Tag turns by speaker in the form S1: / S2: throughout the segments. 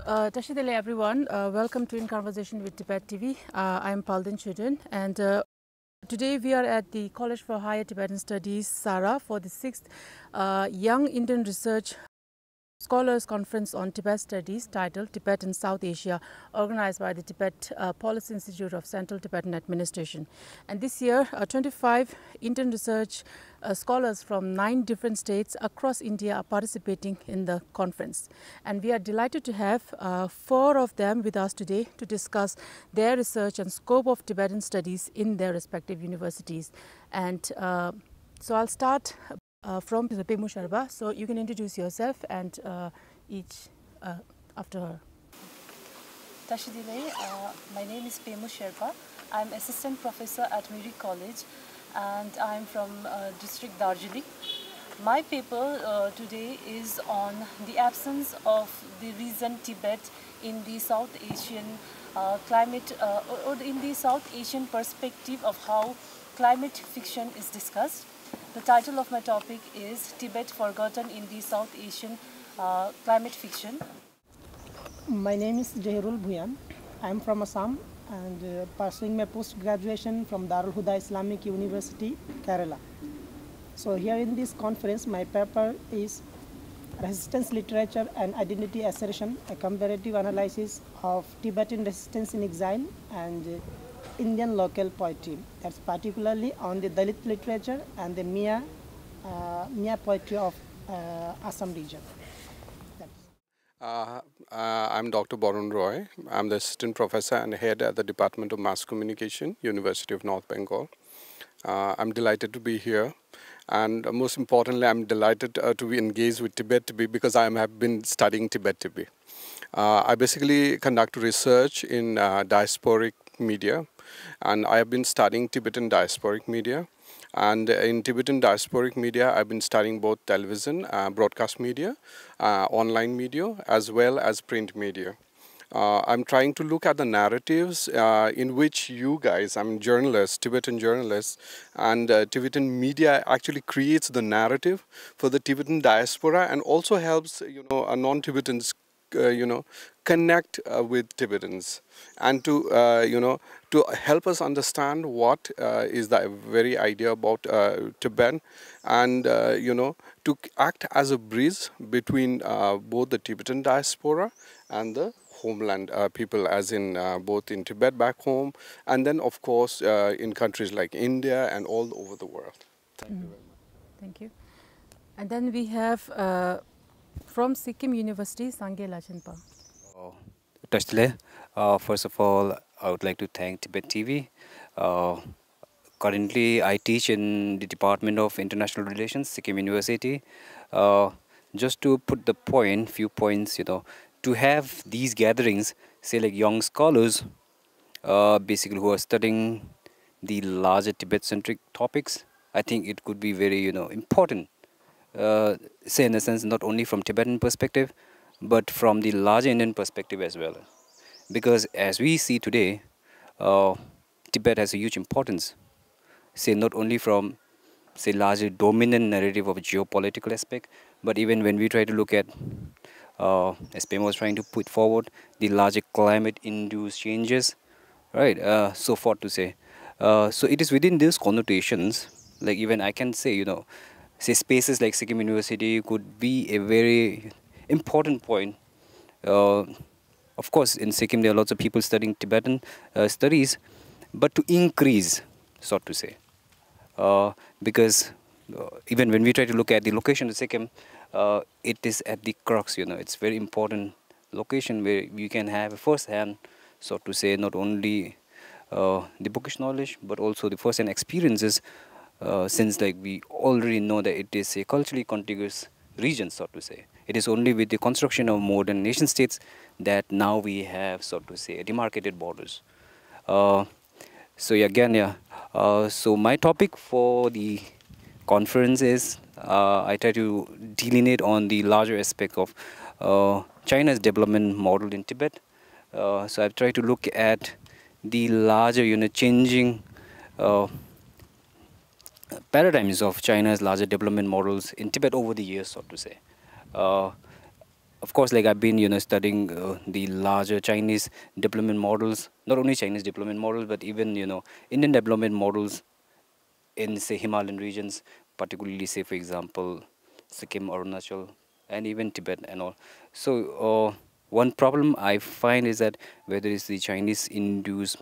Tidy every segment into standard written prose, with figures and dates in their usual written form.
S1: Tashidele everyone, welcome to In Conversation with Tibet TV. I'm Paldin Chudun, and today we are at the College for Higher Tibetan Studies, SARA, for the 6th Young Indian Research Scholars Conference on Tibet Studies titled Tibet in South Asia, organized by the Tibet Policy Institute of Central Tibetan Administration. And this year, 25 Indian research scholars from 9 different states across India are participating in the conference. And we are delighted to have 4 of them with us today to discuss their research and scope of Tibetan studies in their respective universities. And so I'll start from Pemu Sharba, so you can introduce yourself and each after her.
S2: Tashidile, my name is Pemu Sherpa. I'm assistant professor at Miri College and I'm from district Darjeeling. My paper today is on the absence of the recent Tibet in the South Asian climate or in the South Asian perspective of how climate fiction is discussed. The title of my topic is Tibet Forgotten in the South Asian Climate Fiction.
S3: My name is Jahirul Bhuyan. I am from Assam and pursuing my post-graduation from Darul Huda Islamic University, Kerala. So here in this conference, my paper is Resistance Literature and Identity Assertion, a comparative analysis of Tibetan resistance in exile and Indian local poetry. That's particularly on the Dalit literature and the Mia poetry of Assam region.
S4: I'm Dr. Barun Roy. I'm the assistant professor and head at the Department of Mass Communication, University of North Bengal. I'm delighted to be here. And most importantly, I'm delighted to be engaged with Tibet TV because I have been studying Tibet TV. I basically conduct research in diasporic media, and I have been studying Tibetan diasporic media. And in Tibetan diasporic media, I've been studying both television, broadcast media, online media, as well as print media. I'm trying to look at the narratives in which you guys, journalists, Tibetan journalists, and Tibetan media actually creates the narrative for the Tibetan diaspora and also helps, non-Tibetans, connect with Tibetans and to, to help us understand what is the very idea about Tibet and, to act as a bridge between both the Tibetan diaspora and the homeland people, as in both in Tibet back home and then of course in countries like India and all over the world. Thank you very much.
S1: Thank you. And then we have from Sikkim University, Sangye Lachenpa.
S5: Tashle, first of all, I would like to thank Tibet TV. Currently, I teach in the Department of International Relations, Sikkim University. Just to put the few points, to have these gatherings, say like young scholars, basically who are studying the larger Tibet-centric topics, I think it could be very, important. Say in a sense, not only from Tibetan perspective, but from the larger Indian perspective as well. Because as we see today, Tibet has a huge importance. Say not only from, say, larger dominant narrative of a geopolitical aspect, but even when we try to look at, as Pema was trying to put forward, the larger climate-induced changes, right, so forth to say. So it is within these connotations, like even I can say, say spaces like Sikkim University could be a very important point. Of course, in Sikkim there are lots of people studying Tibetan studies, but to increase, so to say, because even when we try to look at the location of Sikkim, it is at the crux, it's very important location where you can have a first-hand, so to say, not only the bookish knowledge, but also the first-hand experiences, since like we already know that it is a culturally contiguous region, so to say. It is only with the construction of modern nation states that now we have, so to say, demarcated borders. So so my topic for the conference is, I try to delineate on the larger aspect of China's development model in Tibet. So I've tried to look at the larger, changing paradigms of China's larger development models in Tibet over the years, so to say. of course, like I've been, studying the larger Chinese development models, not only Chinese development models, but even, Indian development models in, say, Himalayan regions, particularly, say, for example, Sikkim, Arunachal, and even Tibet and all. So one problem I find is that whether it's the Chinese-induced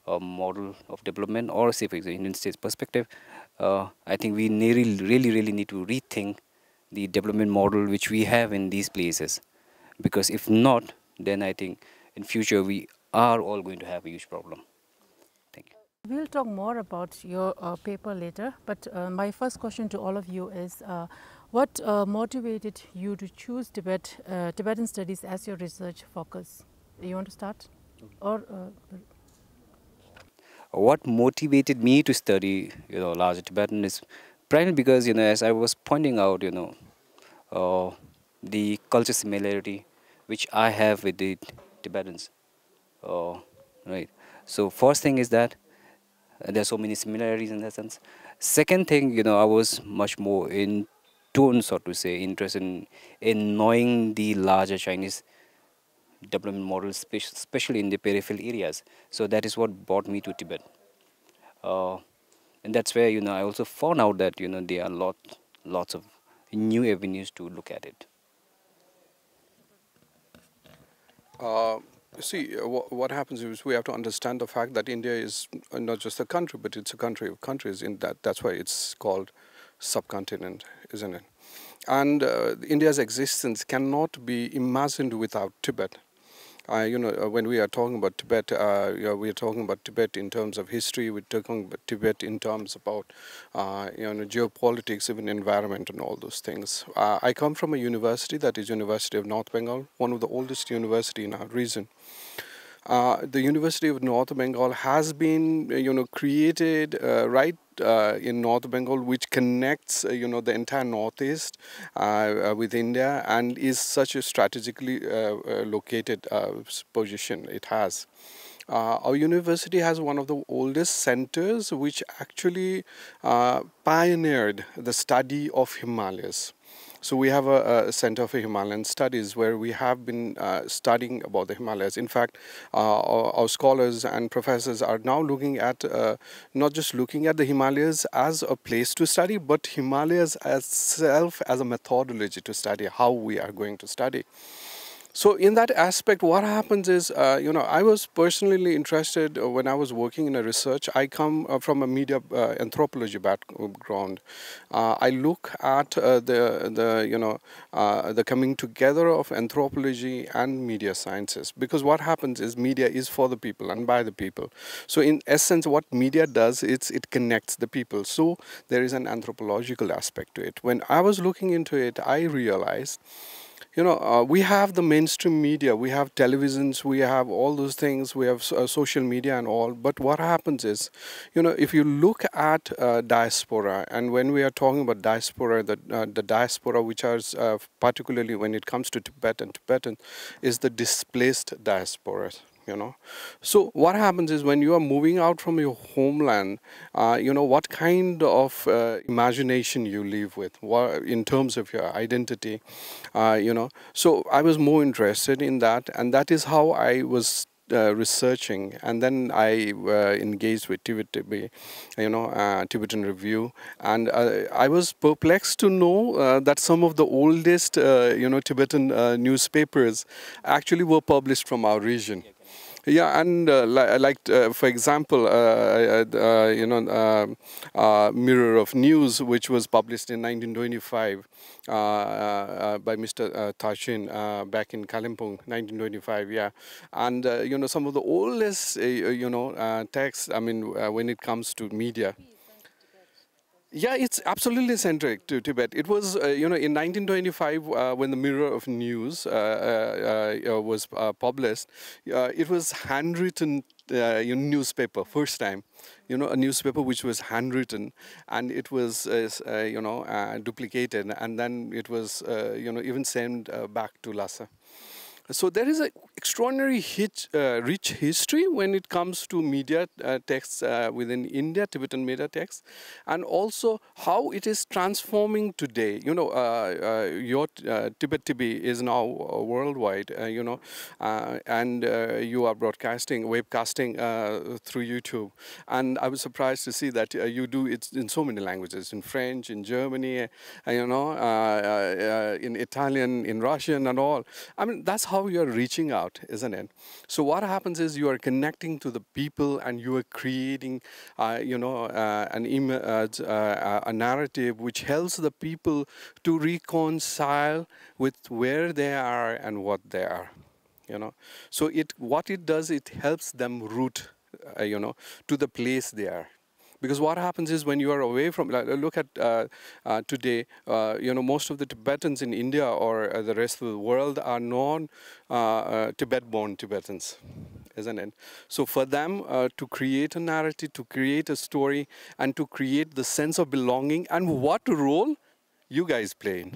S5: model of development or, say, for example, Indian States perspective, I think we really need to rethink the development model which we have in these places. Because if not, then I think in future we are all going to have a huge problem. Thank you.
S1: We'll talk more about your paper later, but my first question to all of you is what motivated you to choose Tibetan studies as your research focus? You want to start? Or
S5: what motivated me to study, larger Tibetan is primarily because, as I was pointing out, the culture similarity which I have with the Tibetans, right? So first thing is that there are so many similarities in that sense. Second thing, I was much more in tune, so to say, interested in knowing the larger Chinese development models, especially in the peripheral areas. So that is what brought me to Tibet. And that's where, I also found out that, there are lots of new avenues to look at it.
S4: See, what happens is we have to understand the fact that India is not just a country, but it's a country of countries. That's why it's called subcontinent, isn't it? And India's existence cannot be imagined without Tibet. When we are talking about Tibet, we are talking about Tibet in terms of history. We're talking about Tibet in terms about, geopolitics, even environment and all those things. I come from a university that is University of North Bengal, one of the oldest university in our region. The University of North Bengal has been, created right in North Bengal, which connects, the entire Northeast with India, and is such a strategically located position it has. Our university has one of the oldest centers which actually pioneered the study of Himalayas. So we have a Center for Himalayan Studies where we have been studying about the Himalayas. In fact, our scholars and professors are now looking at not just looking at the Himalayas as a place to study, but Himalayas itself as a methodology to study how we are going to study. So in that aspect, what happens is, I was personally interested when I was working in a research. I come from a media anthropology background. I look at the coming together of anthropology and media sciences, because what happens is media is for the people and by the people. So in essence, what media does, it connects the people. So there is an anthropological aspect to it. When I was looking into it, I realized, we have the mainstream media, we have televisions, we have all those things, we have social media and all. But what happens is, if you look at diaspora, and when we are talking about diaspora, the diaspora which is particularly when it comes to Tibet and Tibetan, is the displaced diaspora. So what happens is when you are moving out from your homeland, what kind of imagination you live with, in terms of your identity, So I was more interested in that, and that is how I was researching, and then I engaged with Tibet TV, Tibetan Review, and I was perplexed to know that some of the oldest, Tibetan newspapers actually were published from our region. Yeah, and for example, Mirror of News, which was published in 1925 by Mr. Tachin back in Kalimpong, 1925. Yeah, and some of the oldest texts. I mean, when it comes to media. Yeah, it's absolutely centric to Tibet. It was, in 1925, when the Mirror of News was published, it was handwritten newspaper, first time. A newspaper which was handwritten, and it was, duplicated, and then it was, even sent back to Lhasa. So there is an extraordinary rich history when it comes to media texts within India, Tibetan media texts, and also how it is transforming today. You know, your Tibet TV is now worldwide, you know, and you are broadcasting, webcasting through YouTube. And I was surprised to see that you do it in so many languages, in French, in Germany, you know, in Italian, in Russian and all. I mean, that's how you're reaching out, isn't it? So what happens is you are connecting to the people and you are creating, you know, an image, a narrative which helps the people to reconcile with where they are and what they are, you know. So what it does, it helps them root, you know, to the place they are. Because what happens is when you are away from, look at today, you know, most of the Tibetans in India or the rest of the world are non-Tibet-born Tibetans, isn't it? So for them to create a narrative, to create a story, and to create the sense of belonging, and what role you guys play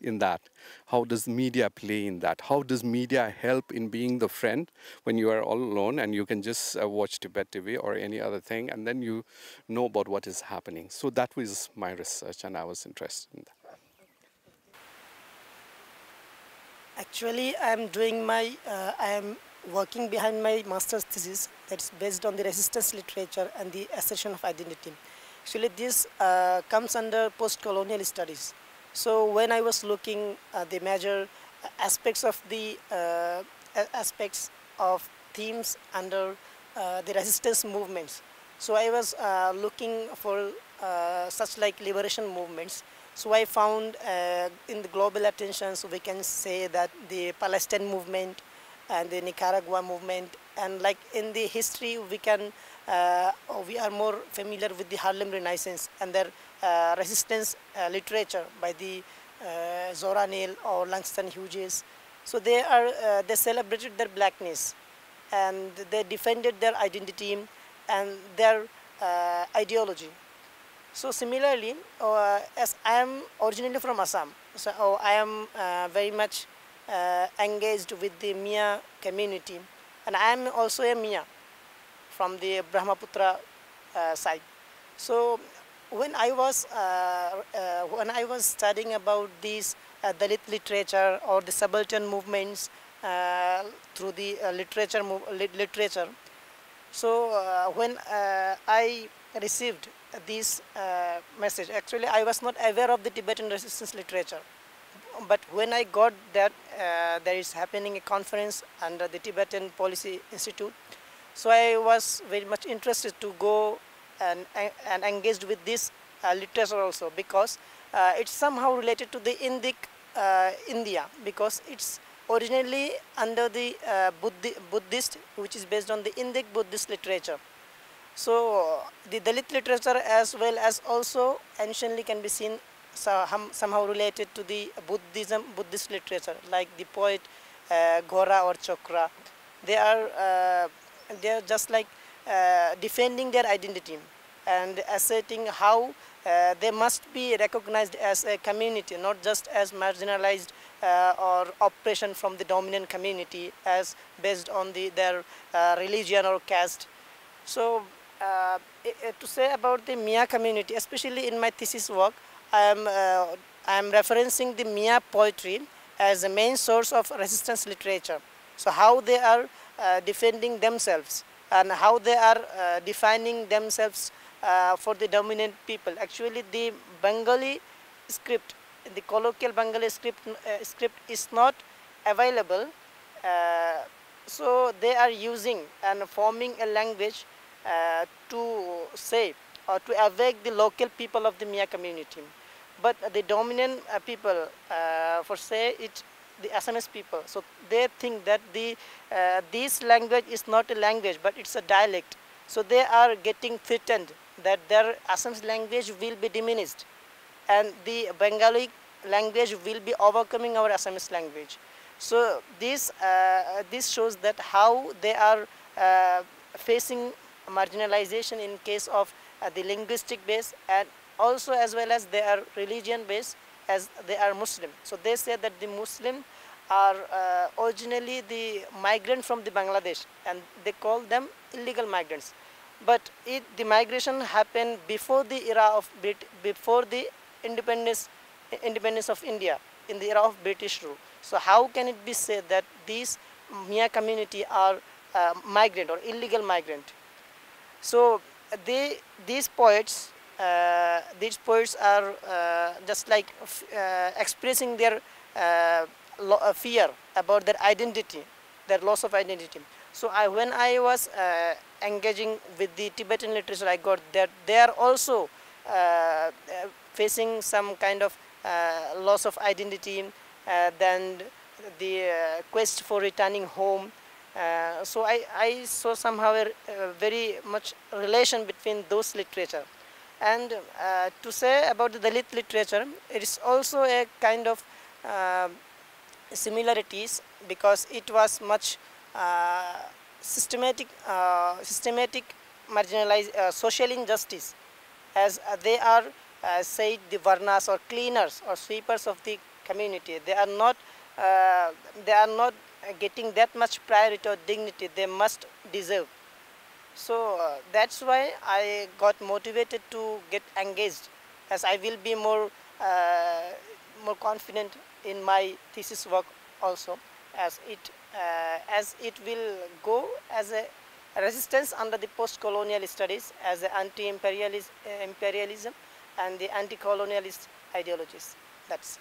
S4: in that. How does media play in that? How does media help in being the friend when you are all alone and you can just watch Tibet TV or any other thing and then you know about what is happening? So that was my research and I was interested in that.
S3: Actually, I am working behind my master's thesis that's based on the resistance literature and the assertion of identity. Actually, this comes under post-colonial studies. So when I was looking at the major aspects of the themes under the resistance movements, so I was looking for such like liberation movements. So I found in the global attention, so we can say that the Palestine movement and the Nicaragua movement, and like in the history we are more familiar with the Harlem Renaissance and their resistance literature by the Zora Neale or Langston Hughes. So they celebrated their blackness and they defended their identity and their ideology. So similarly, as I am originally from Assam, so I am very much engaged with the Mia community, and I am also a Mia from the Brahmaputra side. So when I was studying about these Dalit literature or the subaltern movements through the literature, so when I received this message, actually I was not aware of the Tibetan resistance literature. But when I got that there is happening a conference under the Tibetan Policy Institute, so I was very much interested to go and engaged with this literature also, because it's somehow related to the Indic India, because it's originally under the Buddhist, which is based on the Indic Buddhist literature. So the Dalit literature as well as also anciently can be seen somehow related to the Buddhist literature, like the poet Ghora or Chokra. They are just like defending their identity and asserting how they must be recognized as a community, not just as marginalized or oppression from the dominant community as based on their religion or caste. So to say about the Mia community, especially in my thesis work, I am referencing the Mia poetry as a main source of resistance literature. So how they are defending themselves and how they are defining themselves for the dominant people. Actually, the Bengali script, the colloquial Bengali script is not available. So they are using and forming a language to say or to awake the local people of the Mia community. But the dominant people, for say it, the Assamese people, so they think that this language is not a language but it's a dialect. So they are getting threatened that their Assamese language will be diminished and the Bengali language will be overcoming our Assamese language. So this shows that how they are facing marginalization in case of the linguistic base, and also as well as they are religion based, as they are Muslim. So they say that the Muslim are originally the migrant from the Bangladesh, and they call them illegal migrants. But the migration happened before the era of before the independence of India, in the era of British rule. So how can it be said that these Mia community are migrant or illegal migrant? So these poets are just like expressing their fear about their identity, their loss of identity. So when I was engaging with the Tibetan literature, I got that they are also facing some kind of loss of identity, then the quest for returning home. So I saw somehow a very much relation between those literature. And to say about the Dalit literature, it is also a kind of similarities, because it was much systematic marginalized social injustice, as they are said the varnas or cleaners or sweepers of the community. They are not getting that much priority or dignity they must deserve. So that's why I got motivated to get engaged, as I will be more confident in my thesis work also, as it will go as a resistance under the post-colonial studies, as anti-imperialism and the anti-colonialist ideologies. That's.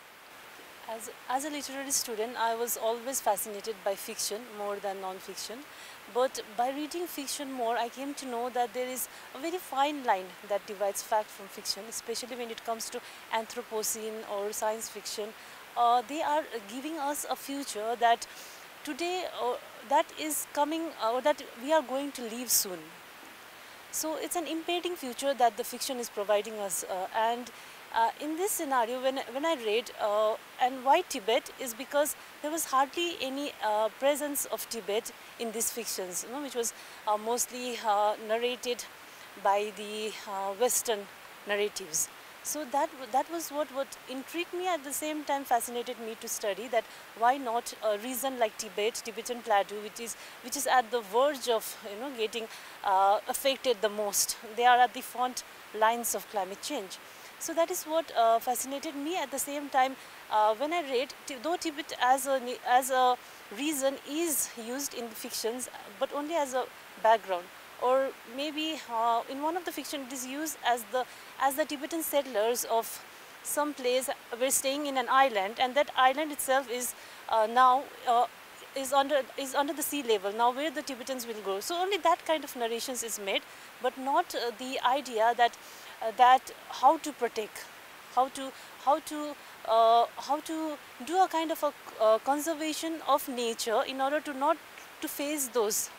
S2: As a literary student, I was always fascinated by fiction more than non-fiction. But by reading fiction more, I came to know that there is a very fine line that divides fact from fiction, especially when it comes to Anthropocene or science fiction. They are giving us a future that today that is coming, or that we are going to live soon. So it's an impending future that the fiction is providing us, and in this scenario, when I read and why Tibet, is because there was hardly any presence of Tibet in these fictions, which was mostly narrated by the Western narratives. So that was what intrigued me, at the same time fascinated me to study that why not a region like Tibetan Plateau, which is at the verge of getting affected the most. They are at the front lines of climate change. So that is what fascinated me. At the same time, when I read, though Tibet as a reason is used in the fictions, but only as a background, or maybe in one of the fiction it is used as the Tibetan settlers of some place were staying in an island, and that island itself is now is under the sea level. Now where the Tibetans will go. So only that kind of narrations is made, but not the idea that how to protect, how to do a kind of a conservation of nature in order to not to face those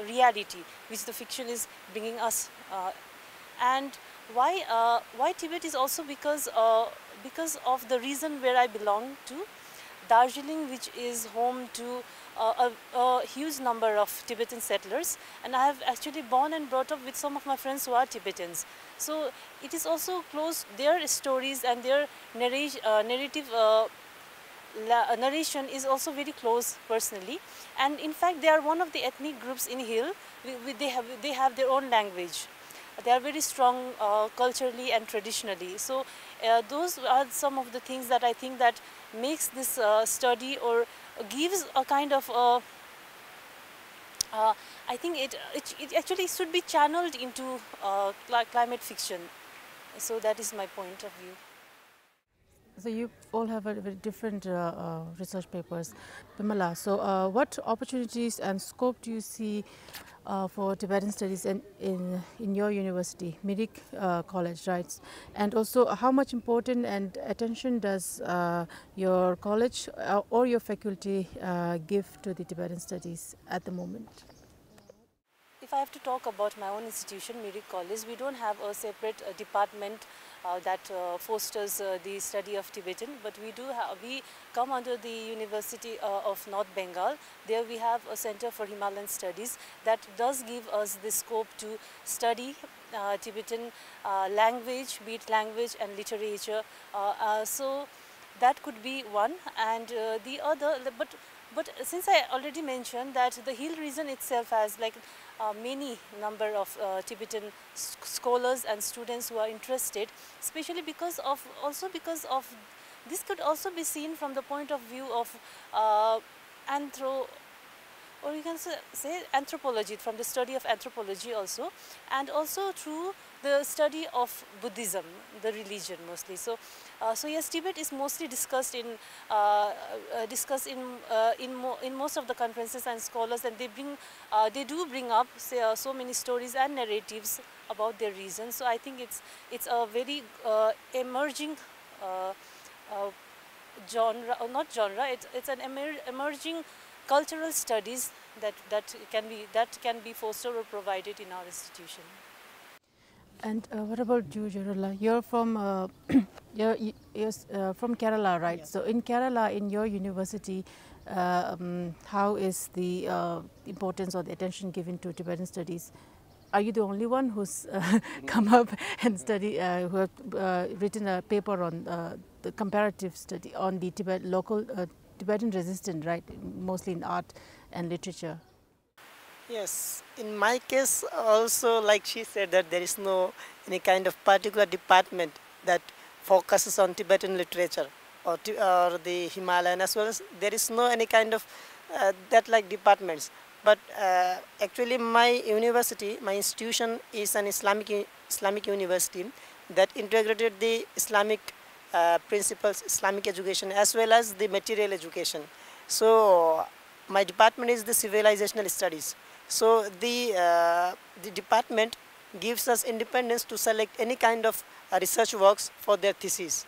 S2: reality which the fiction is bringing us. And why Tibet is also because of the region where I belong to, Darjeeling, which is home to a huge number of Tibetan settlers, and I have actually born and brought up with some of my friends who are Tibetans. So it is also close, their stories and their narrative narration is also very close personally, and in fact they are one of the ethnic groups in Hill. They have their own language. They are very strong culturally and traditionally. So those are some of the things that I think that makes this study, or gives a kind of I think it actually should be channeled into climate fiction. So that is my point of view.
S1: So you all have a very different research papers. Bimala, so what opportunities and scope do you see for Tibetan studies in your university, Mirik College, right? And also, how much important and attention does your college or your faculty give to the Tibetan studies at the moment?
S2: If I have to talk about my own institution, Mirik College, we don't have a separate department that fosters the study of Tibetan, but we come under the University of North Bengal. There we have a Center for Himalayan Studies that does give us the scope to study Tibetan language, be it language and literature. So that could be one, and the other, but since I already mentioned that the hill region itself has like many number of Tibetan scholars and students who are interested, especially because of this could also be seen from the point of view of or you can say anthropology, from the study of anthropology also, and also through the study of Buddhism, the religion mostly. So yes, Tibet is mostly discussed in most of the conferences and scholars, and they do bring up so many stories and narratives about their region. So I think it's a very emerging genre, or not genre. It's an emerging cultural studies that can be fostered or provided in our institution.
S1: And what about you, Jarula? You're from you're from Kerala, right?
S3: Yes.
S1: So in Kerala, in your university, how is the importance or the attention given to Tibetan studies? Are you the only one who's come up and who have written a paper on the comparative study on the local Tibetan resistance, right? Mostly in art and literature.
S3: Yes, in my case also, like she said, that there is no any kind of particular department that focuses on Tibetan literature or the Himalayan, as well as there is no any kind of that like departments. But actually my university, my institution is an Islamic university that integrated the Islamic principles, Islamic education, as well as the material education. So my department is the civilizational studies. So the department gives us independence to select any kind of research works for their thesis.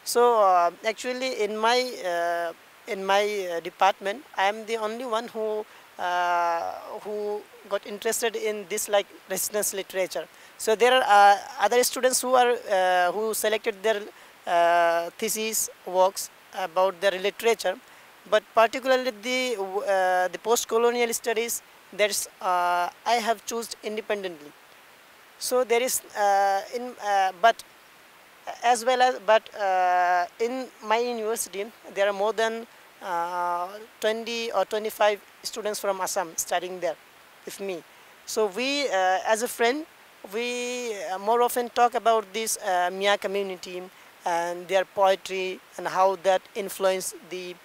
S3: So actually in my department, I am the only one who got interested in this like resistance literature. So there are other students who selected their thesis works about their literature, but particularly the post-colonial studies, that's I have chosen independently. So there is in my university there are more than 20 or 25 students from Assam studying there with me. So we as a friend, we more often talk about this Mia community and their poetry and how that influenced the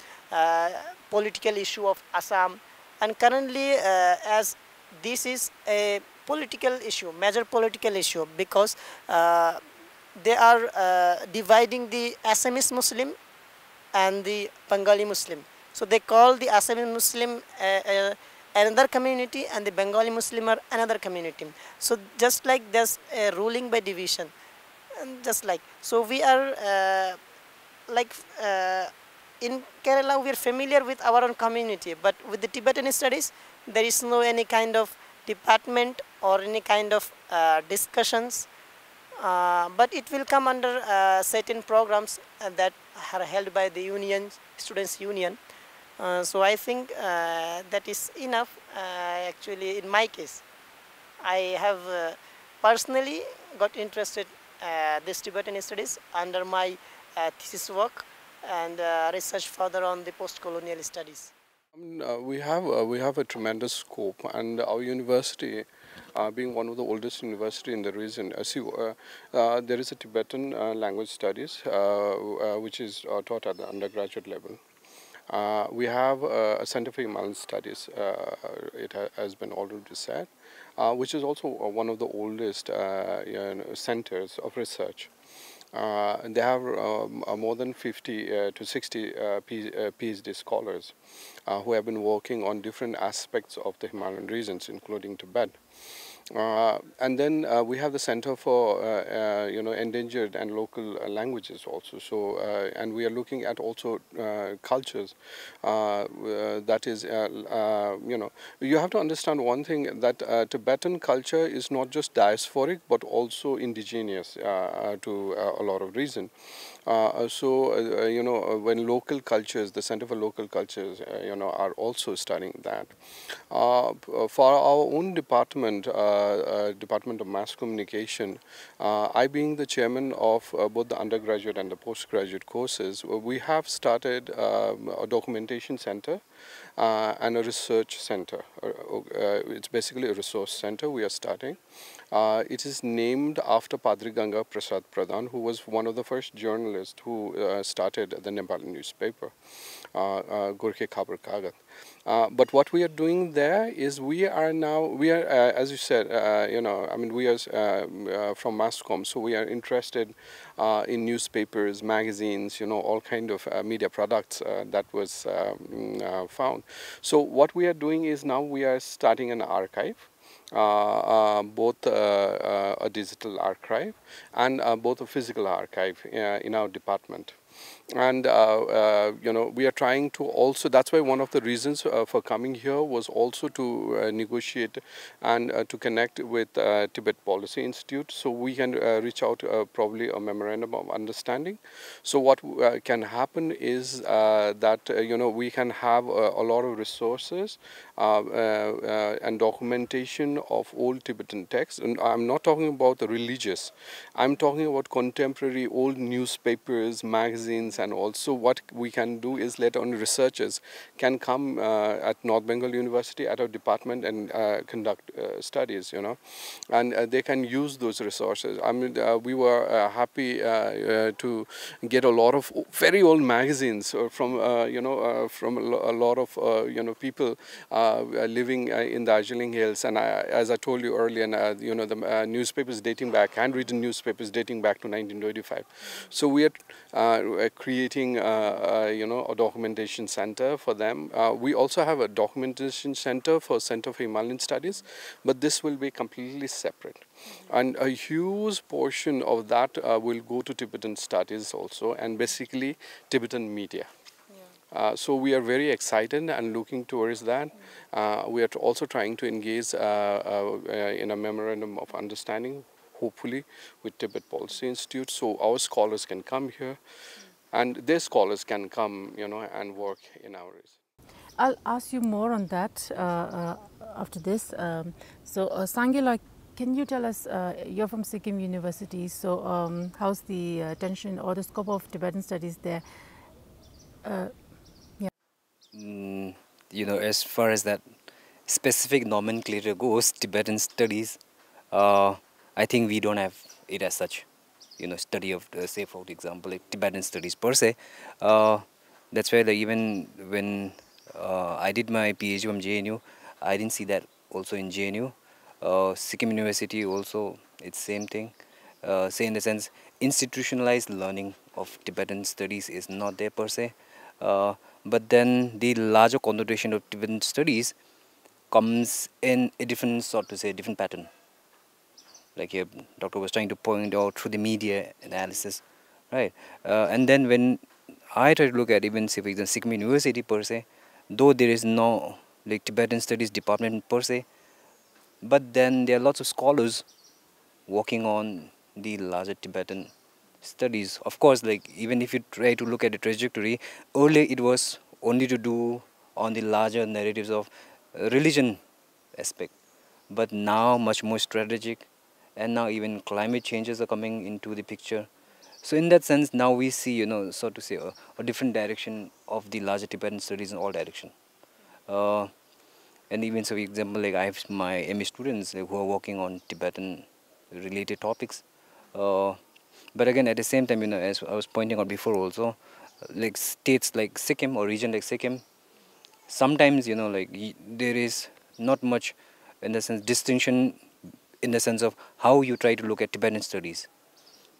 S3: political issue of Assam. And currently, as this is a political issue, major political issue, because they are dividing the Assamese Muslim and the Bengali Muslim. So they call the Assamese Muslim another community and the Bengali Muslim are another community. So just like there's a ruling by division, and just like, so we are in Kerala, we are familiar with our own community, but with the Tibetan studies, there is no any kind of department or any kind of discussions, but it will come under certain programs that are held by the union, students union. So I think that is enough. Actually, in my case, I have personally got interested this Tibetan studies under my thesis work and research further on the post-colonial studies.
S4: We have a tremendous scope, and our university, being one of the oldest university in the region, there is a Tibetan language studies which is taught at the undergraduate level. We have a Center for Himalayan Studies, it has been already said, which is also one of the oldest centers of research. They have more than 50 to 60 PhD scholars who have been working on different aspects of the Himalayan regions, including Tibet. And then we have the Center for endangered and local languages also. So and we are looking at also cultures. That is, you have to understand one thing, that Tibetan culture is not just diasporic but also indigenous to a lot of reason. When local cultures, the Center for Local Cultures, are also studying that. For our own department, Department of Mass Communication, I being the chairman of both the undergraduate and the postgraduate courses, we have started a documentation center and a research center. It's basically a resource center we are starting. It is named after Padri Ganga Prasad Pradhan, who was one of the first journalists who started the Nepali newspaper, Gorkhe Khabar Kagat. But what we are doing there is we are, as you said, we are from Masscom, so we are interested in newspapers, magazines, all kind of media products that was found. So what we are doing is now we are starting an archive. Both a digital archive and both a physical archive in our department. And we are trying to also, that's why one of the reasons for coming here was also to negotiate and to connect with Tibet Policy Institute, so we can reach out probably a memorandum of understanding. So what can happen is that we can have a lot of resources and documentation of old Tibetan texts. And I'm not talking about the religious, I'm talking about contemporary old newspapers, magazines, and also what we can do is let on researchers can come at North Bengal University at our department and conduct studies, and they can use those resources. I mean, we were happy to get a lot of very old magazines from from a lot of people living in the Darjeeling Hills, and as I told you earlier, the newspapers dating back, handwritten newspapers dating back to 1925. So we are creating a documentation center for them. We also have a documentation center for Center for Himalayan Studies, but this will be completely separate. And a huge portion of that will go to Tibetan studies also, and basically Tibetan media. So we are very excited and looking towards that. We are also trying to engage in a memorandum of understanding, hopefully with Tibet Policy Institute, so our scholars can come here and their scholars can come, and work in ours.
S1: I'll ask you more on that after this. Sangila, can you tell us, you're from Sikkim University, so how's the attention or the scope of Tibetan studies there?
S5: As far as that specific nomenclature goes, Tibetan studies, I think we don't have it as such. Study of, say for example, like Tibetan studies per se. That's why even when I did my PhD from JNU, I didn't see that also in JNU. Sikkim University also, it's same thing. Say in the sense, institutionalized learning of Tibetan studies is not there per se. But then the larger connotation of Tibetan studies comes in a different, different pattern. Like here, doctor was trying to point out through the media analysis, right? And then when I try to look at even, say, for example, Sikkim University per se, though there is no like Tibetan studies department per se, but then there are lots of scholars working on the larger Tibetan studies. Of course, like even if you try to look at the trajectory, earlier it was only to do on the larger narratives of religion aspect, but now much more strategic, and now even climate changes are coming into the picture. So in that sense, now we see, so to say, a different direction of the larger Tibetan studies in all direction. And even, so for example, like I have my MA students who are working on Tibetan related topics. But again, at the same time, as I was pointing out before also, like states like Sikkim or region like Sikkim, sometimes, there is not much, in the sense, distinction in the sense of how you try to look at Tibetan studies.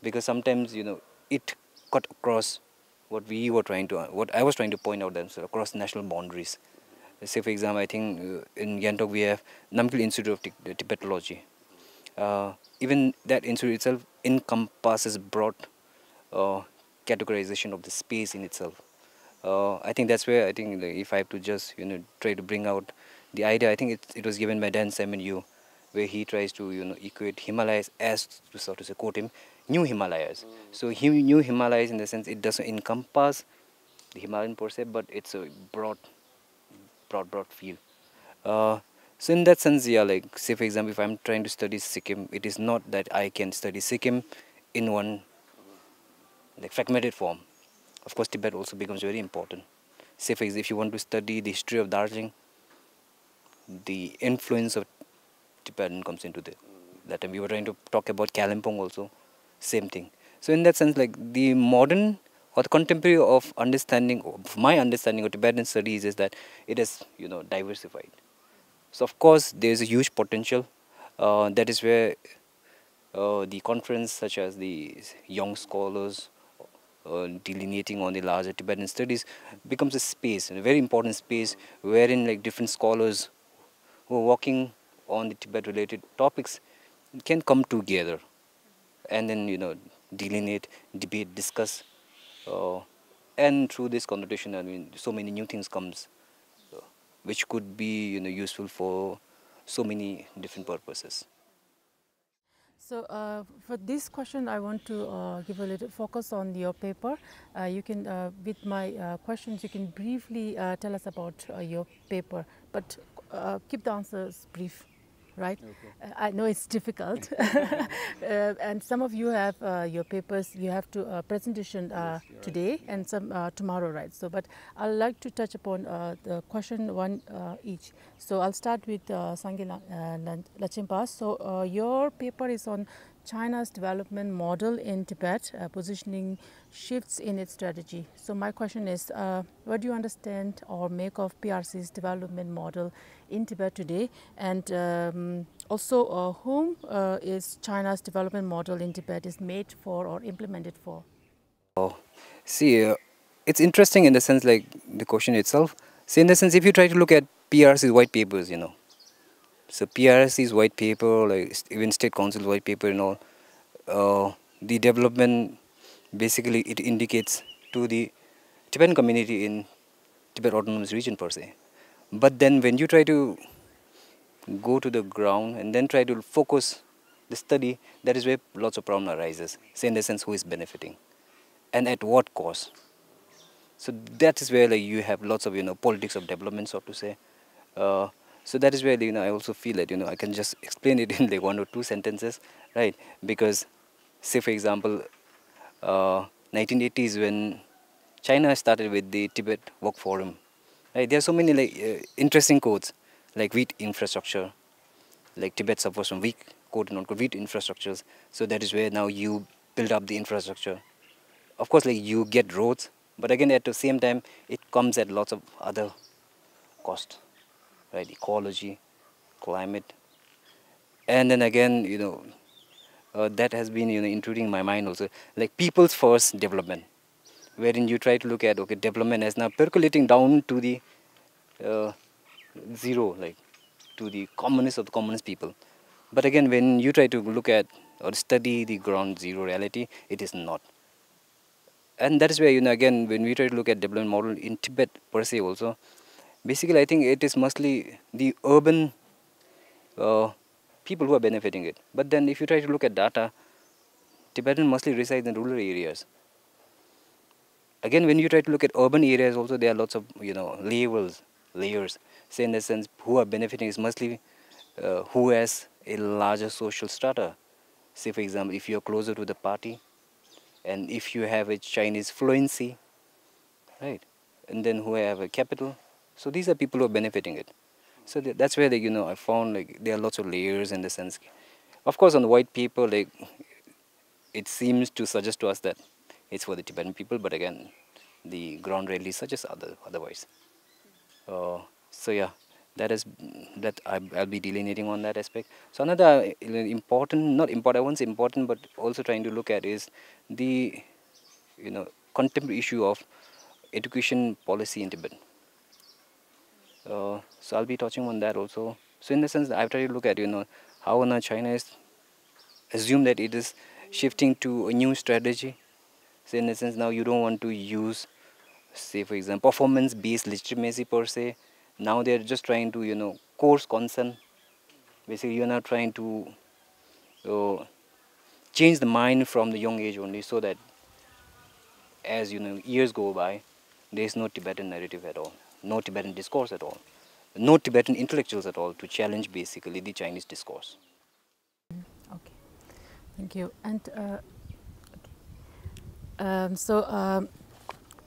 S5: Because sometimes, it cut across what I was trying to point out, so across national boundaries. Say, for example, I think in Gangtok we have Namgyal Institute of Tibetology. Even that institute itself encompasses broad categorization of the space in itself. I think that's where, I think, if I have to just try to bring out the idea, I think it was given by Dan Simon Yu, where he tries to equate Himalayas as, to sort of say, quote him, new Himalayas. So new Himalayas, in the sense, it doesn't encompass the Himalayan per se, but it's a broad field. So in that sense, yeah, like say for example, if I'm trying to study Sikkim, it is not that I can study Sikkim in one like fragmented form. Of course, Tibet also becomes very important. Say for example, if you want to study the history of Darjeeling, the influence of Tibetan comes into that time. We were trying to talk about Kalimpong also, same thing. So in that sense, like the modern or the contemporary of my understanding of Tibetan studies is that it is, diversified. So of course, there is a huge potential. That is where the conference, such as the young scholars delineating on the larger Tibetan studies, becomes a space, a very important space, wherein like different scholars who are working on the Tibet-related topics can come together and then delineate, debate, discuss, uh, and through this conversation, I mean, so many new things comes, which could be useful for so many different purposes.
S1: So for this question, I want to give a little focus on your paper. You can, with my questions, you can briefly tell us about your paper, but keep the answers brief, right? Okay. I know it's difficult, and some of you have your papers. You have to presentation today right. And some tomorrow, right? So, but I'd like to touch upon the question one each. So I'll start with Sangi Lachimpas. So your paper is on China's development model in Tibet, positioning shifts in its strategy. So my question is, what do you understand or make of PRC's development model in Tibet today? And also, whom is China's development model in Tibet is made for or implemented for?
S5: Oh, see, it's interesting in the sense like the question itself. See, in the sense, if you try to look at PRC's white papers, so PRC's white paper, like even State Council's white paper and all, the development, basically it indicates to the Tibetan community in Tibet Autonomous Region per se. But then when you try to go to the ground and then try to focus the study, that is where lots of problem arises. Say in the sense, who is benefiting and at what cost. So that is where like you have lots of politics of development, so to say. So that is where I also feel that I can just explain it in like 1 or 2 sentences, right? Because say for example, 1980s when China started with the Tibet Work Forum, right? There are so many like interesting quotes like wheat infrastructure, like Tibet suffers from weak quote and unquote wheat infrastructures. So that is where now you build up the infrastructure. Of course, like you get roads, but again at the same time it comes at lots of other cost. Right, ecology, climate, and then again, that has been intruding my mind also, like people's first development, wherein you try to look at development as now percolating down to the zero, like to the commonest of the commonest people. But again, when you try to look at or study the ground zero reality, it is not. And that is where again when we try to look at development model in Tibet per se also. Basically, I think it is mostly the urban people who are benefiting it. But then if you try to look at data, Tibetan mostly resides in rural areas. Again, when you try to look at urban areas also, there are lots of, layers. Say in the sense, who are benefiting is mostly who has a larger social strata. Say, for example, if you are closer to the party, and if you have a Chinese fluency, right, and then who have a capital. So these are people who are benefiting it. So that's where I found like there are lots of layers in the sense. Of course, on the white paper, like it seems to suggest to us that it's for the Tibetan people, but again, the ground rarely suggests otherwise. So yeah, I'll be delineating on that aspect. So another not important, I won't say important, but also trying to look at is the contemporary issue of education policy in Tibet. So I'll be touching on that also. So in the sense, I've tried to look at how now China is assumed that it is shifting to a new strategy. So in the sense, now you don't want to use, say for example, performance-based legitimacy per se. Now they're just trying to course consent. Basically, you're not trying to change the mind from the young age only, so that as years go by, there is no Tibetan narrative at all, no Tibetan discourse at all. no Tibetan intellectuals at all to challenge basically the Chinese discourse.
S1: Okay, thank you. And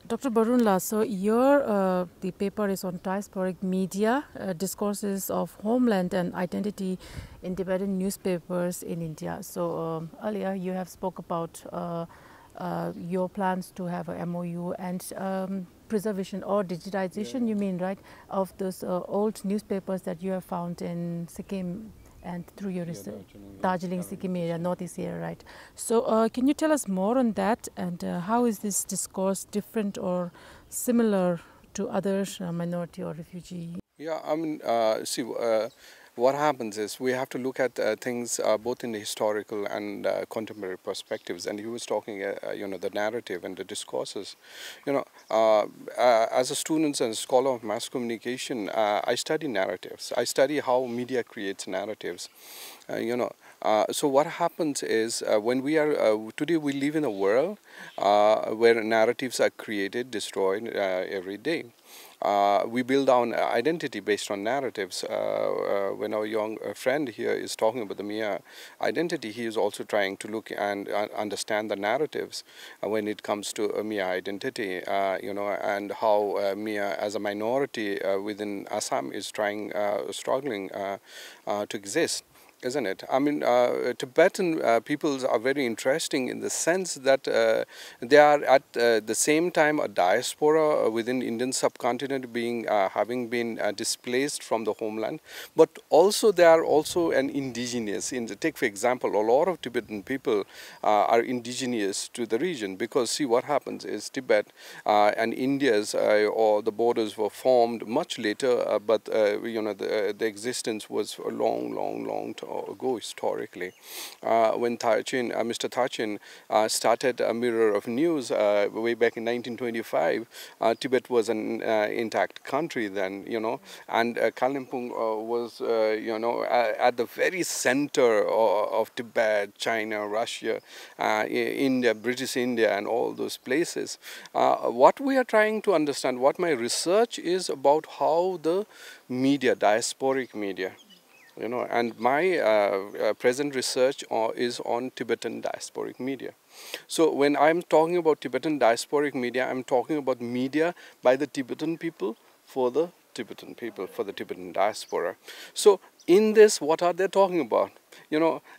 S1: Dr. Barunla, so your the paper is on diasporic media, discourses of homeland and identity in Tibetan newspapers in India. So earlier you have spoke about your plans to have a MOU and preservation or digitization, you mean, right, of those old newspapers that you have found in Sikkim and through your research, Darjeeling, Sikkim area, northeast here, right? So can you tell us more on that, and how is this discourse different or similar to other minority or refugee?
S4: Yeah, I mean, what happens is we have to look at things both in the historical and contemporary perspectives. And he was talking, the narrative and the discourses. As a student and a scholar of mass communication, I study narratives. I study how media creates narratives. So what happens is when we are today we live in a world where narratives are created, destroyed every day. We build our identity based on narratives. When our young friend here is talking about the Mia identity, he is also trying to look and understand the narratives when it comes to Mia identity, and how Mia as a minority within Assam is struggling to exist. Isn't it? I mean, Tibetan peoples are very interesting in the sense that they are at the same time a diaspora within Indian subcontinent, having been displaced from the homeland, but also they are also an indigenous. Take for example, a lot of Tibetan people are indigenous to the region, because see what happens is Tibet and India's or the borders were formed much later, but the existence was a long time ago historically. When Mr. Thachin started a Mirror of News way back in 1925, Tibet was an intact country then, and Kalimpong was, at the very center of Tibet, China, Russia, India, British India, and all those places. What we are trying to understand, what my research is about how the media, diasporic media, and my present research is on Tibetan diasporic media. So when I'm talking about Tibetan diasporic media, I'm talking about media by the Tibetan people for the Tibetan people, for the Tibetan diaspora. So in this, what are they talking about?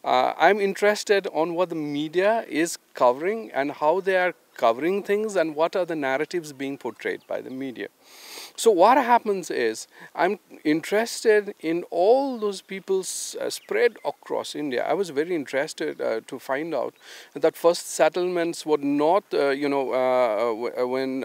S4: I'm interested on what the media is covering and how they are covering things and what are the narratives being portrayed by the media. So what happens is, I'm interested in all those people spread across India. I was very interested to find out that first settlements were not, when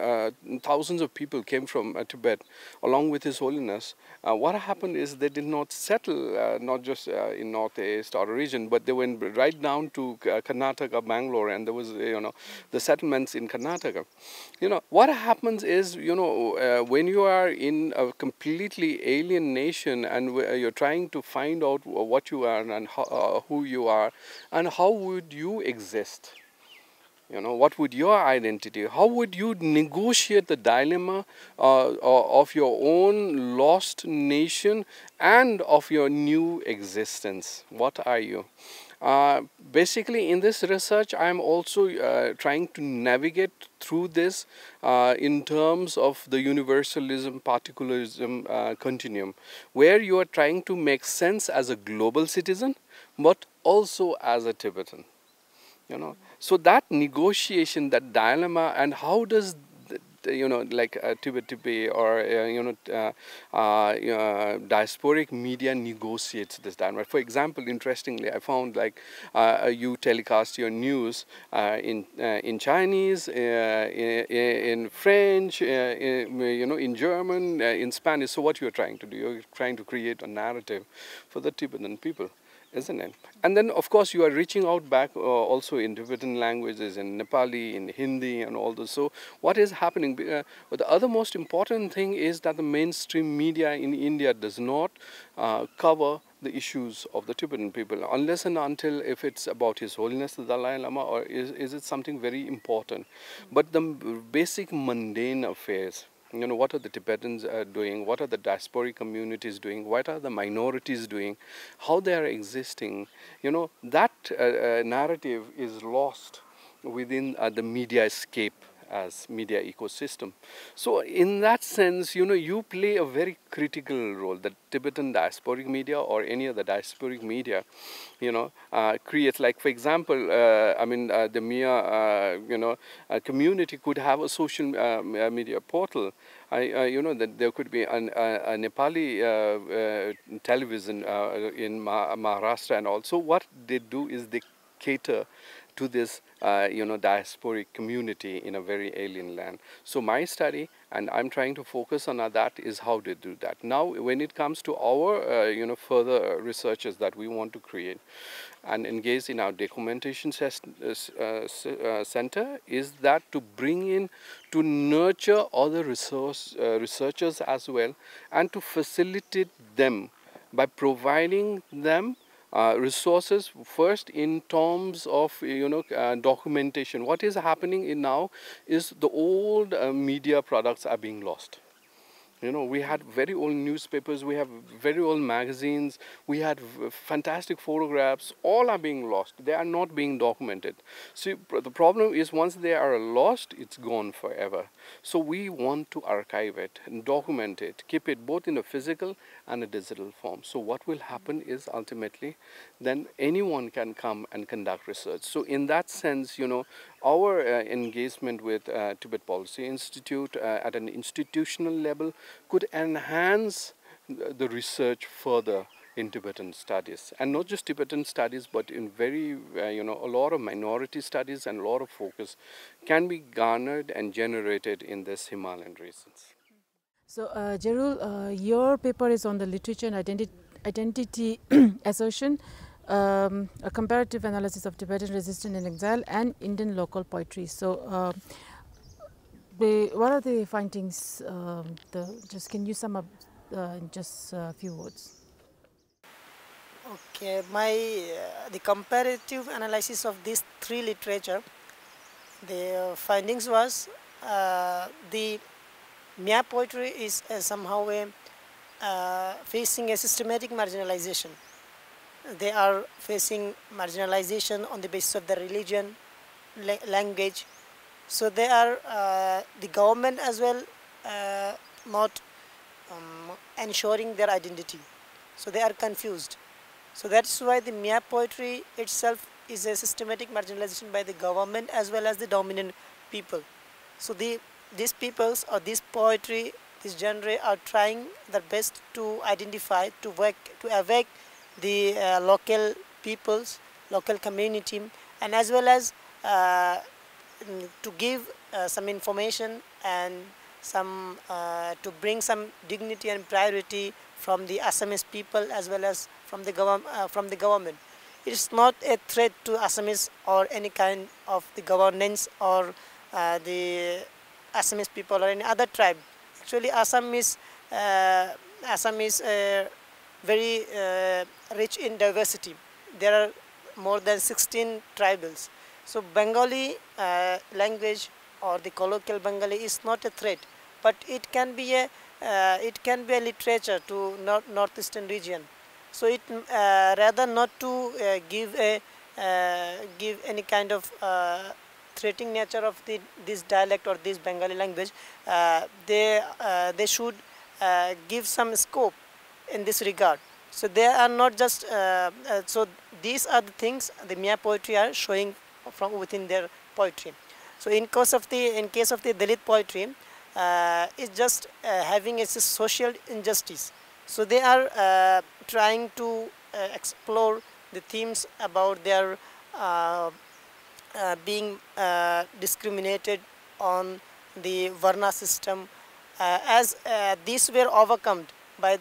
S4: thousands of people came from Tibet along with His Holiness. What happened is they did not settle, not just in northeast or region, but they went right down to Karnataka, Bangalore, and there was, the settlements in Karnataka. What happens is, when you are in a completely alien nation and you're trying to find out what you are and who you are and how would you exist, what would your identity, how would you negotiate the dilemma of your own lost nation and of your new existence? What are you? Basically, in this research, I am also trying to navigate through this in terms of the universalism, particularism continuum, where you are trying to make sense as a global citizen, but also as a Tibetan. So that negotiation, that dilemma, and how does like Tibet TV or diasporic media negotiates this dilemma. For example, interestingly, I found like you telecast your news in Chinese, in French, in German, in Spanish. So what you're trying to do, you're trying to create a narrative for the Tibetan people, isn't it? And then, of course, you are reaching out back also in Tibetan languages, in Nepali, in Hindi, and all those. So what is happening? But the other most important thing is that the mainstream media in India does not cover the issues of the Tibetan people, unless and until if it's about His Holiness the Dalai Lama, or is it something very important. But the basic mundane affairs, what are the Tibetans doing, what are the diasporic communities doing, what are the minorities doing, how they are existing. That narrative is lost within the media scape as media ecosystem. So in that sense, you play a very critical role. The Tibetan diasporic media or any other diasporic media, creates, like, for example, the Mia, community could have a social media portal. That there could be a Nepali television in Maharashtra, and also what they do is they cater to this diasporic community in a very alien land. So my study, and I'm trying to focus on that, is how to do that. Now when it comes to our further researches that we want to create and engage in our documentation center, is that to bring in, to nurture other researchers as well, and to facilitate them by providing them resources first in terms of documentation. What is happening in now is the old media products are being lost. We had very old newspapers, we have very old magazines, we had fantastic photographs, all are being lost. They are not being documented. So the problem is, once they are lost, it's gone forever. So we want to archive it and document it, keep it both in a physical and a digital form. So what will happen is, ultimately, then anyone can come and conduct research. So in that sense, our engagement with Tibet Policy Institute at an institutional level could enhance the research further in Tibetan studies, and not just Tibetan studies, but in very, a lot of minority studies, and a lot of focus can be garnered and generated in this Himalayan regions.
S1: So, Jerul, your paper is on the literature and identity assertion, a comparative analysis of Tibetan resistance in exile and Indian local poetry. So, what are the findings? Just can you sum up in just a few words?
S3: Okay, the comparative analysis of these three literature, the findings was the Mia poetry is somehow facing a systematic marginalization. They are facing marginalization on the basis of their religion, language. So they are, the government as well, not ensuring their identity. So they are confused. So that's why the Mia poetry itself is a systematic marginalization by the government as well as the dominant people. So these peoples, or this poetry, this genre, are trying their best to identify, to work, to awake the local peoples, local community, and as well as to give some information and some to bring some dignity and priority from the Assamese people as well as from the government. It is not a threat to Assamese or any kind of the governance or the Assamese people or any other tribe. Actually, Assam is very rich in diversity. There are more than 16 tribals. So Bengali language or the colloquial Bengali is not a threat, but it can be a literature to northeastern region. So it rather not to give any kind of threatening nature of this dialect or this Bengali language. They should give some scope in this regard. So they are not just so these are the things the Mia poetry are showing from within their poetry. So in case of the Dalit poetry, it's just having a social injustice. So they are trying to explore the themes about their being discriminated on the Varna system, as these were overcome by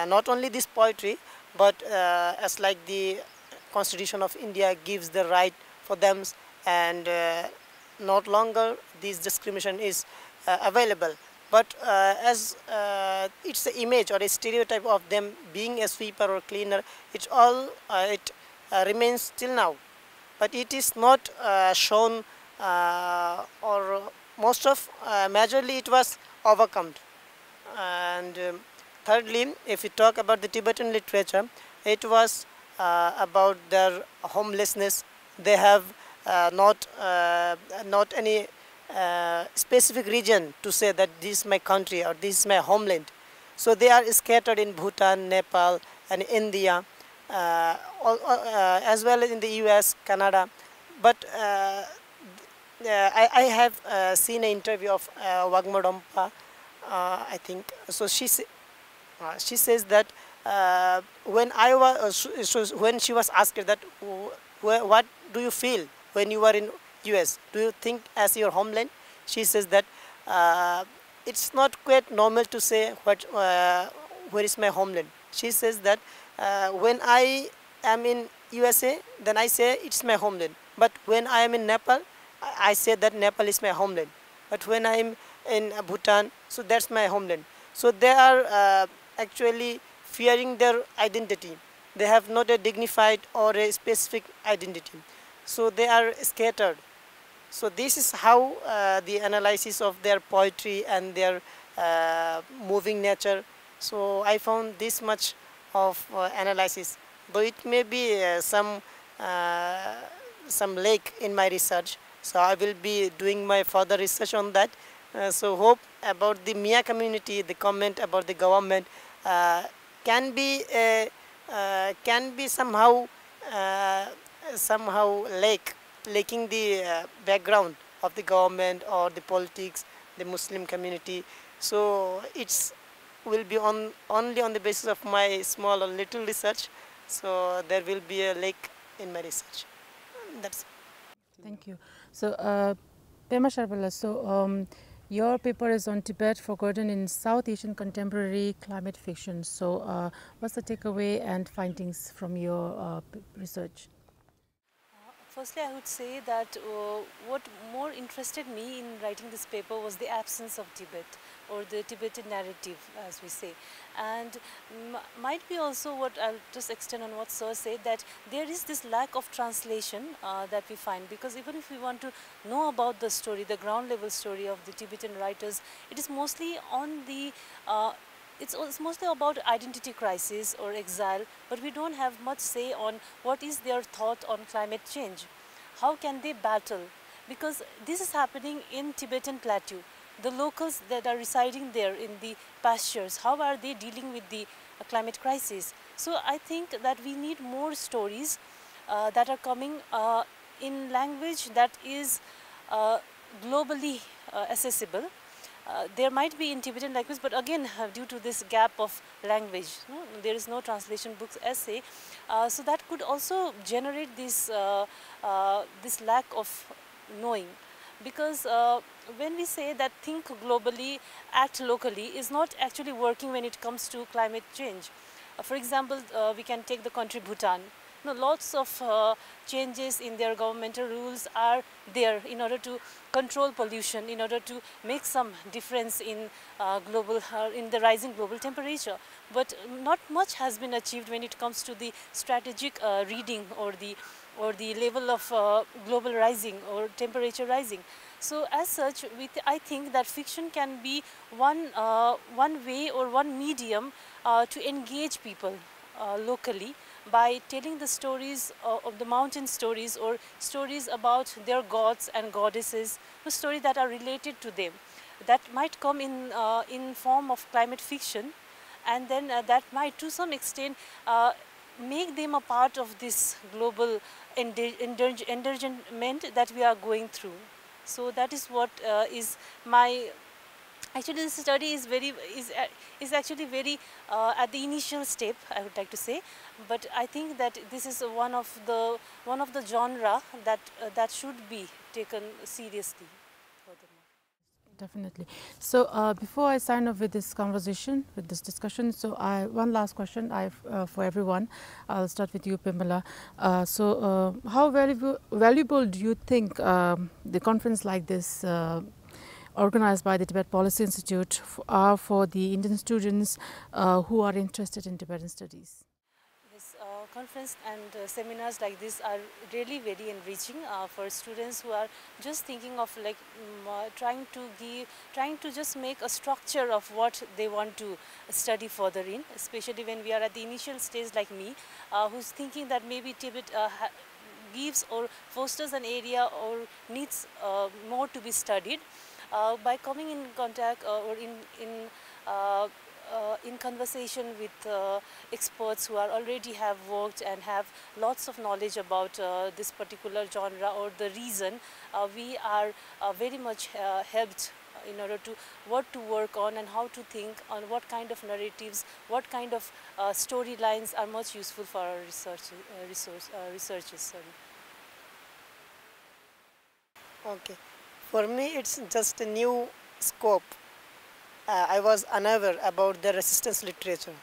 S3: not only this poetry, but as like the Constitution of India gives the right for them, and not longer this discrimination is available. But as it's an image or a stereotype of them being a sweeper or cleaner, it's all it remains till now. But it is not shown, or most of majorly it was overcome. And thirdly, if we talk about the Tibetan literature, it was about their homelessness. They have not any specific region to say that this is my country or this is my homeland. So they are scattered in Bhutan, Nepal, and India, as well as in the US, Canada. But I have seen an interview of Wagmodampa, I think. So she says that when she was asked that what do you feel when you are in US, do you think as your homeland? She says that it's not quite normal to say where is my homeland. She says that when I am in USA, then I say it's my homeland. But when I am in Nepal, I say that Nepal is my homeland. But when I am in Bhutan, so that's my homeland. So they are actually fearing their identity. They have not a dignified or a specific identity. So they are scattered. So this is how the analysis of their poetry and their moving nature. So I found this much of analysis. Though it may be some lack in my research. So I will be doing my further research on that. So hope about the Mia community, the comment about the government can be somehow lacking the background of the government or the politics, the Muslim community. So it's will be only on the basis of my small or little research. So there will be a lack in my research. That's it.
S1: Thank you. So, Pema Sharpala, so your paper is on Tibet forgotten in South Asian contemporary climate fiction. So, what's the takeaway and findings from your research?
S2: Firstly, I would say that what more interested me in writing this paper was the absence of Tibet, or the Tibetan narrative, as we say. And might be also what I'll just extend on what Sir said, that there is this lack of translation that we find, because even if we want to know about the story, the ground level story of the Tibetan writers, it is mostly on the it's mostly about identity crisis or exile, but we don't have much say on what is their thought on climate change. How can they battle? Because this is happening in Tibetan plateau. The locals that are residing there in the pastures, how are they dealing with the climate crisis? So I think that we need more stories that are coming in language that is globally accessible. There might be in Tibetan language, but again due to this gap of language, there is no translation books essay, so that could also generate this this lack of knowing. Because when we say that think globally, act locally is not actually working when it comes to climate change. For example, we can take the country Bhutan. Lots of changes in their governmental rules are there in order to control pollution, in order to make some difference in in the rising global temperature. But not much has been achieved when it comes to the strategic reading or the level of global rising or temperature rising. So as such, I think that fiction can be one way or one medium to engage people locally, by telling the stories of the mountain stories, or stories about their gods and goddesses, the stories that are related to them, that might come in form of climate fiction, and then that might to some extent make them a part of this global endangerment that we are going through. So that is what is my. Actually, this study is actually very at the initial step, I would like to say, but I think that this is one of the genre that should be taken seriously.
S1: Definitely. So before I sign off with this conversation, with this discussion, so one last question for everyone. I'll start with you, Pamela. So how valuable do you think the conference like this, organized by the Tibet Policy Institute, for the Indian students who are interested in Tibetan studies?
S2: Yes, conference and seminars like this are really very enriching for students who are just thinking of like trying to just make a structure of what they want to study further in, especially when we are at the initial stage like me, who's thinking that maybe Tibet gives or fosters an area or needs more to be studied. By coming in contact or in conversation with experts who are already have worked and have lots of knowledge about this particular genre or the reason, we are very much helped in order to what to work on and how to think on what kind of narratives, what kind of storylines are much useful for our researchers. Sorry.
S3: Okay, for me it's just a new scope. I was unaware about the resistance literature.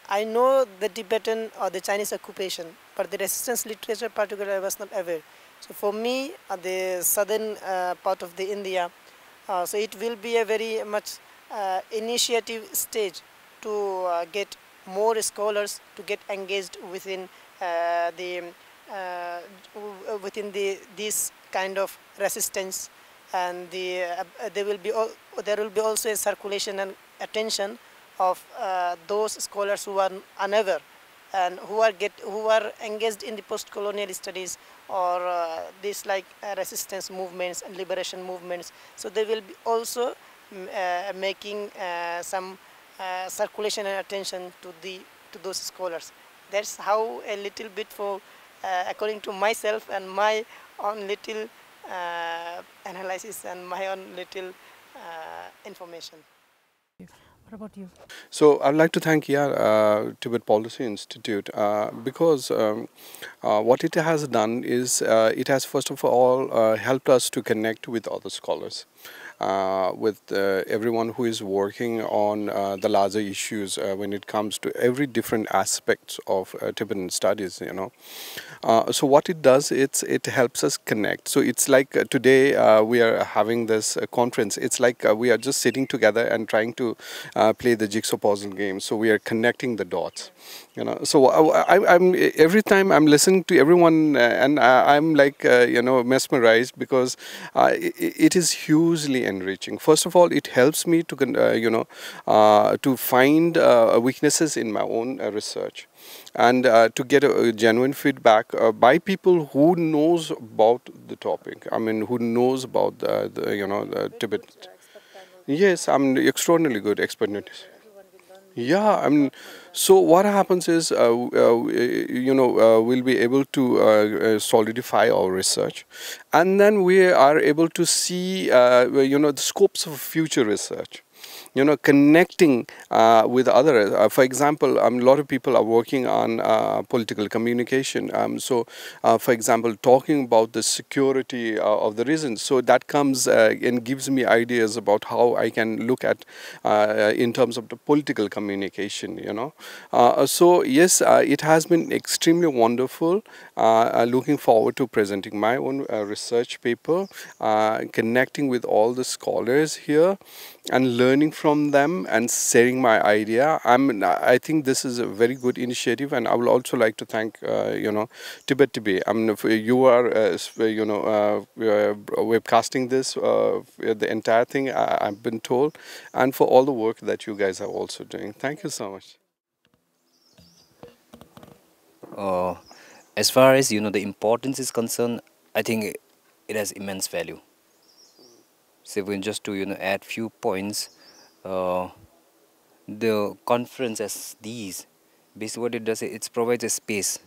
S3: I know the Tibetan or the Chinese occupation, but the resistance literature particularly I was not aware. So for me, the southern part of the India, so it will be a very much initiative stage to get more scholars to get engaged within this kind of resistance, and there will be also a circulation and attention of those scholars who are unaware and who are engaged in the post-colonial studies or these like resistance movements and liberation movements. So they will be also making some circulation and attention to those scholars. That's how a little bit for according to myself and my own little analysis and my own little information.
S1: What about you?
S4: So I'd like to thank Tibet Policy Institute because what it has done is it has first of all helped us to connect with other scholars. With everyone who is working on the larger issues when it comes to every different aspects of Tibetan studies, you know. So what it does, it helps us connect. So it's like today we are having this conference. It's like we are just sitting together and trying to play the jigsaw puzzle game. So we are connecting the dots, you know. So I'm every time I'm listening to everyone and I'm like mesmerized because it is hugely enriching. First of all, it helps me to to find weaknesses in my own research, and to get a genuine feedback by people who knows about the topic. I mean, who knows about the Tibet. Yes, I'm extraordinarily good expert. Yeah, I mean, so what happens is, we'll be able to solidify our research, and then we are able to see, the scopes of future research. You know, connecting with others. For example, a lot of people are working on political communication. For example, talking about the security of the regions. So that comes and gives me ideas about how I can look at in terms of the political communication, you know. So yes, it has been extremely wonderful. Looking forward to presenting my own research paper, connecting with all the scholars here, and learning from them and sharing my idea. I think this is a very good initiative, and I would also like to thank Tibet TV. I mean, you are webcasting this the entire thing. I've been told, and for all the work that you guys are also doing. Thank you so much.
S5: As far as the importance is concerned, I think it has immense value. So when just to add few points, the conference as these, basically what it does, it provides a space.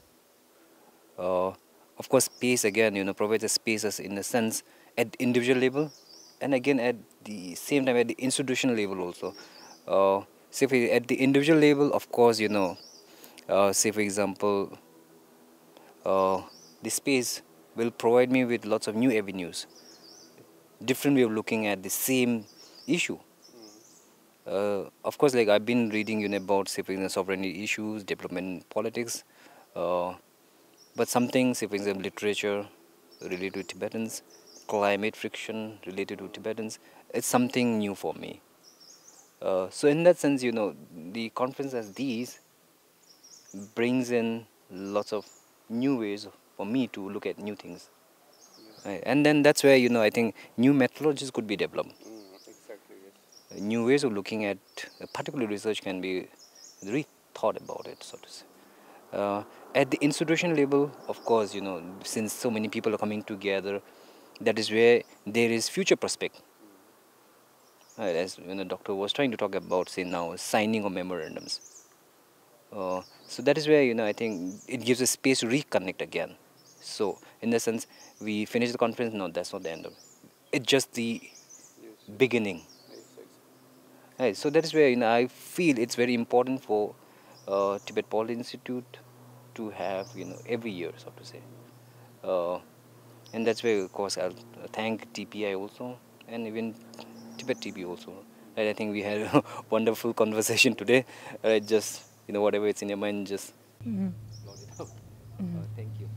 S5: Of course, space again, provides a space as in a sense at individual level, and again at the same time at the institutional level also. Say at the individual level, of course, say for example, the space will provide me with lots of new avenues, different way of looking at the same issue. Of course, like I've been reading about say for example sovereignty issues, development politics, but something say for example literature related to Tibetans, climate friction related to Tibetans, it's something new for me. So in that sense, the conference as these brings in lots of new ways for me to look at new things. Right. And then that's where, I think new methodologies could be developed.
S4: Exactly, yes.
S5: New ways of looking at a particular research can be rethought about it, so to say. At the institution level, of course, since so many people are coming together, that is where there is future prospect. As the doctor was trying to talk about, say now, signing of memorandums. So that is where, I think it gives a space to reconnect again. So in the sense, we finish the conference, no, that's not the end of it. It's just the beginning. Right, so that is where, I feel it's very important for Tibet Policy Institute to have, every year, so to say. And that's where, of course, I'll thank TPI also, and even Tibet TV also. Right, I think we had a wonderful conversation today. Just, whatever it's in your mind, just slot it out. Thank you.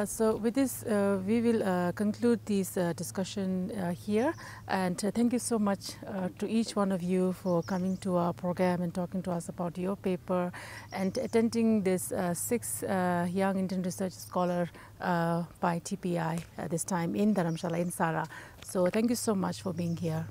S1: So with this, we will conclude this discussion here, and thank you so much to each one of you for coming to our program and talking to us about your paper and attending this sixth Young Indian Research Scholar by TPI this time in Dharamshala in Sara. So thank you so much for being here.